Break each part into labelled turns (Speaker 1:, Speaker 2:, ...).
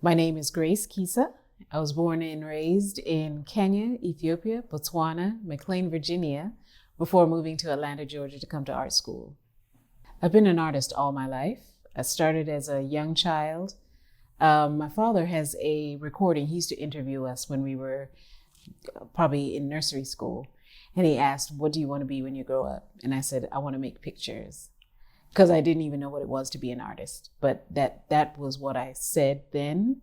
Speaker 1: My name is Grace Kisa. I was born and raised in Kenya, Ethiopia, Botswana, McLean, Virginia, before moving to Atlanta, Georgia to come to art school. I've been an artist all my life. I started as a young child. My father has a recording. He used to interview us when we were probably in nursery school. And he asked, "What do you want to be when you grow up?" And I said, "I want to make pictures." Because I didn't even know what it was to be an artist. But that was what I said then.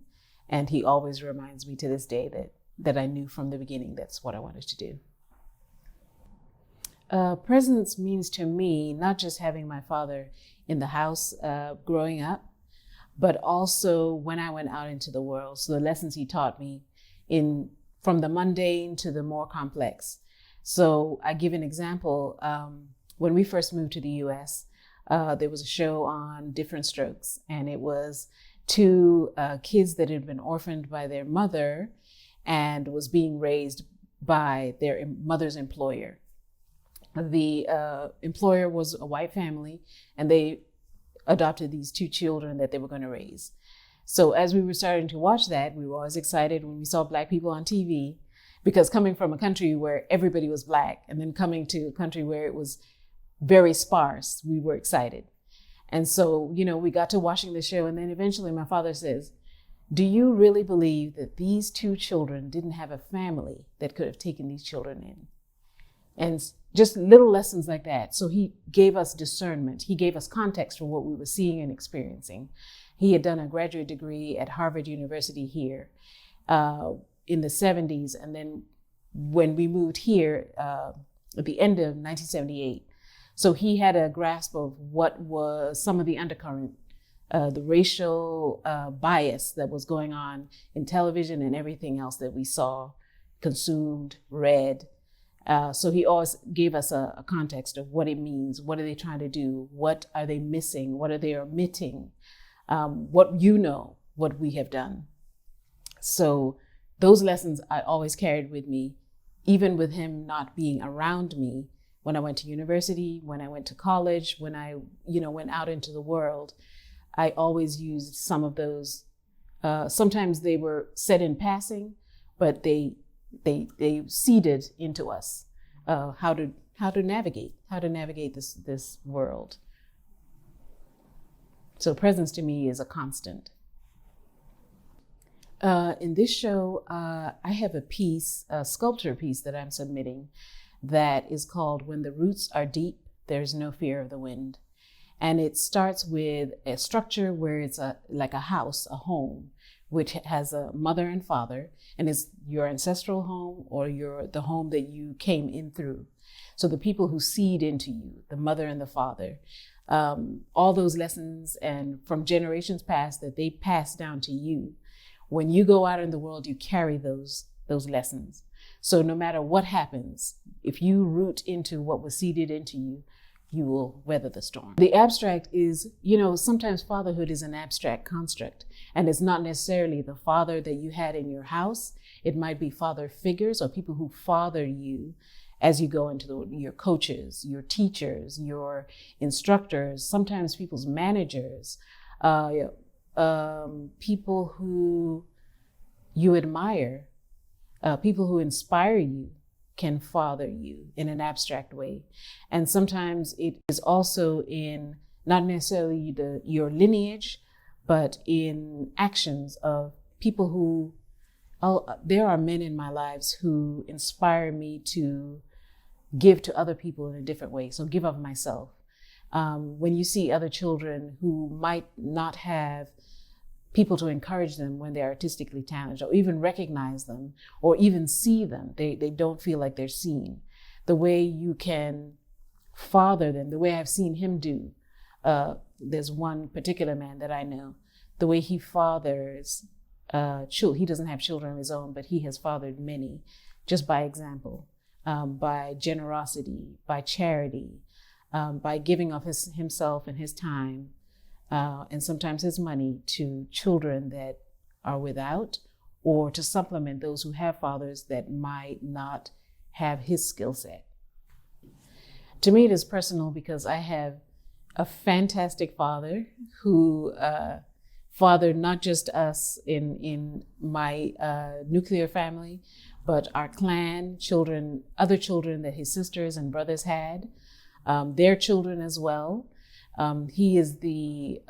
Speaker 1: And he always reminds me to this day that I knew from the beginning that's what I wanted to do. Presence means to me not just having my father in the house growing up, but also when I went out into the world. So the lessons he taught me from the mundane to the more complex. So I give an example. When we first moved to the US, there was a show on different strokes, and it was two kids that had been orphaned by their mother and was being raised by their mother's employer. The employer was a white family, and they adopted these two children that they were going to raise. So as we were starting to watch that, we were always excited when we saw Black people on TV, because coming from a country where everybody was Black and then coming to a country where it was very sparse, we were excited. And so, we got to watching the show, and then eventually my father says, "Do you really believe that these two children didn't have a family that could have taken these children in?" And just little lessons like that. So he gave us discernment. He gave us context for what we were seeing and experiencing. He had done a graduate degree at Harvard University here in the 70s. And then when we moved here at the end of 1978, so he had a grasp of what was some of the undercurrent, the racial bias that was going on in television and everything else that we saw, consumed, read. So he always gave us a context of what it means. What are they trying to do? What are they missing? What are they omitting? What we have done. So those lessons I always carried with me, even with him not being around me. When I went to university, when I went to college, when I, went out into the world, I always used some of those. Sometimes they were said in passing, but they seeded into us how to navigate this world. So presence to me is a constant. In this show, I have a sculpture piece that I'm submitting that is called "When the Roots Are Deep, There's No Fear of the Wind." And it starts with a structure where it's like a house, a home, which has a mother and father, and it's your ancestral home or the home that you came in through. So the people who seed into you, the mother and the father, all those lessons and from generations past that they pass down to you. When you go out in the world, you carry those lessons. So no matter what happens, if you root into what was seeded into you, you will weather the storm. The abstract is, sometimes fatherhood is an abstract construct, and it's not necessarily the father that you had in your house. It might be father figures or people who father you as you go into your coaches, your teachers, your instructors, sometimes people's managers, people who you admire, people who inspire you can father you in an abstract way. And sometimes it is also in not necessarily your lineage, but in actions of people who, there are men in my lives who inspire me to give to other people in a different way. So give of myself. When you see other children who might not have people to encourage them when they're artistically talented, or even recognize them, or even see them. They don't feel like they're seen. The way you can father them, the way I've seen him do. There's one particular man that I know, the way he fathers children. He doesn't have children of his own, but he has fathered many, just by example, by generosity, by charity, by giving of himself and his time, and sometimes his money to children that are without, or to supplement those who have fathers that might not have his skill set. To me, it is personal because I have a fantastic father who fathered not just us in my nuclear family, but our clan children, other children that his sisters and brothers had, their children as well. He is the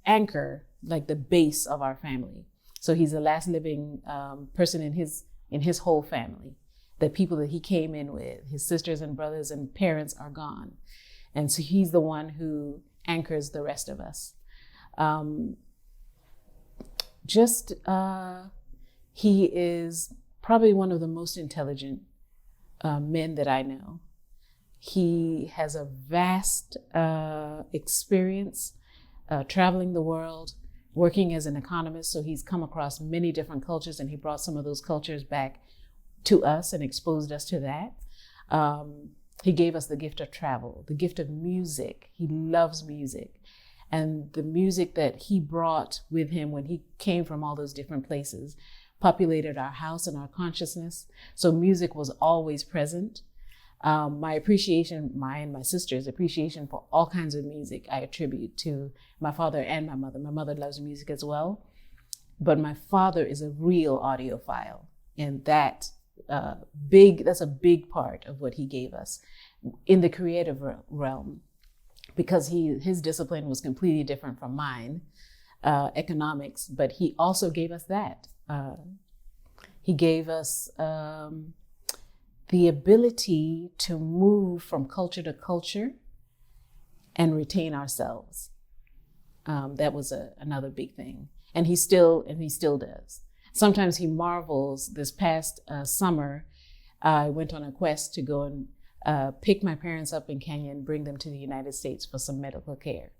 Speaker 1: anchor, like the base of our family. So he's the last living person in his whole family. The people that he came in with, his sisters and brothers and parents, are gone. And so he's the one who anchors the rest of us. He is probably one of the most intelligent men that I know. He has a vast experience traveling the world, working as an economist. So he's come across many different cultures, and he brought some of those cultures back to us and exposed us to that. He gave us the gift of travel, the gift of music. He loves music. And the music that he brought with him when he came from all those different places populated our house and our consciousness. So music was always present. My appreciation, my and my sister's appreciation for all kinds of music, I attribute to my father and my mother. My mother loves music as well, but my father is a real audiophile, and that's a big part of what he gave us in the creative realm, because his discipline was completely different from mine, economics, but he also gave us that. He gave us the ability to move from culture to culture and retain ourselves. That was another big thing. And he still does. Sometimes he marvels. This past summer, I went on a quest to go and pick my parents up in Kenya and bring them to the United States for some medical care.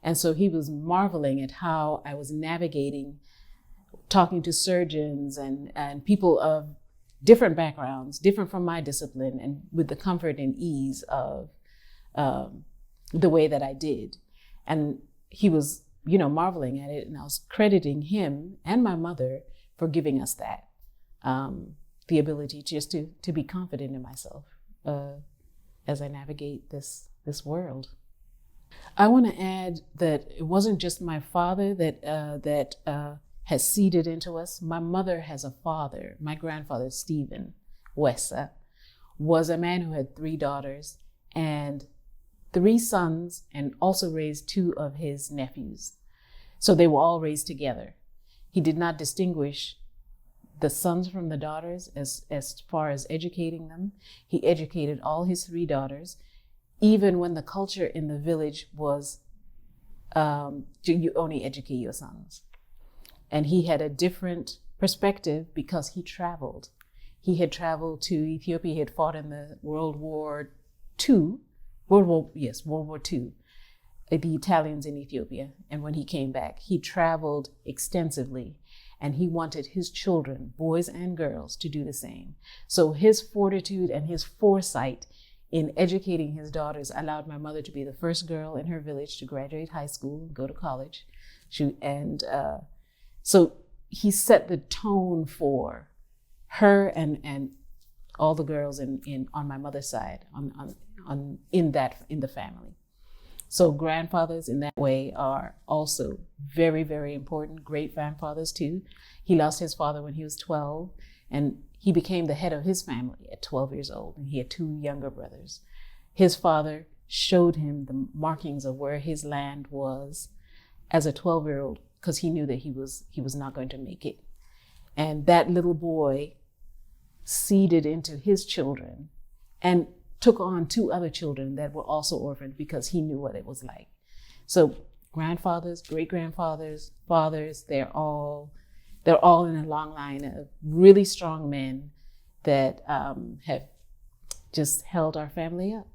Speaker 1: And so he was marveling at how I was navigating, talking to surgeons and people of different backgrounds, different from my discipline, and with the comfort and ease of the way that I did. And he was, marveling at it, and I was crediting him and my mother for giving us that, the ability just to be confident in myself as I navigate this world. I want to add that it wasn't just my father that has seeded into us. My mother has a father. My grandfather, Stephen Wessa, was a man who had 3 daughters and 3 sons, and also raised 2 of his nephews. So they were all raised together. He did not distinguish the sons from the daughters as far as educating them. He educated all his 3 daughters, even when the culture in the village was, you only educate your sons. And he had a different perspective because he traveled. He had traveled to Ethiopia. He had fought in the World War II, the Italians in Ethiopia. And when he came back, he traveled extensively, and he wanted his children, boys and girls, to do the same. So his fortitude and his foresight in educating his daughters allowed my mother to be the first girl in her village to graduate high school and go to college. So he set the tone for her and all the girls on my mother's side, in the family. So grandfathers in that way are also very, very important. Great grandfathers too. He lost his father when he was 12, and he became the head of his family at 12 years old, and he had 2 younger brothers. His father showed him the markings of where his land was as a 12-year-old, because he knew that he was not going to make it. And that little boy seeded into his children and took on 2 other children that were also orphaned, because he knew what it was like. So grandfathers, great-grandfathers, fathers, they're all in a long line of really strong men that have just held our family up.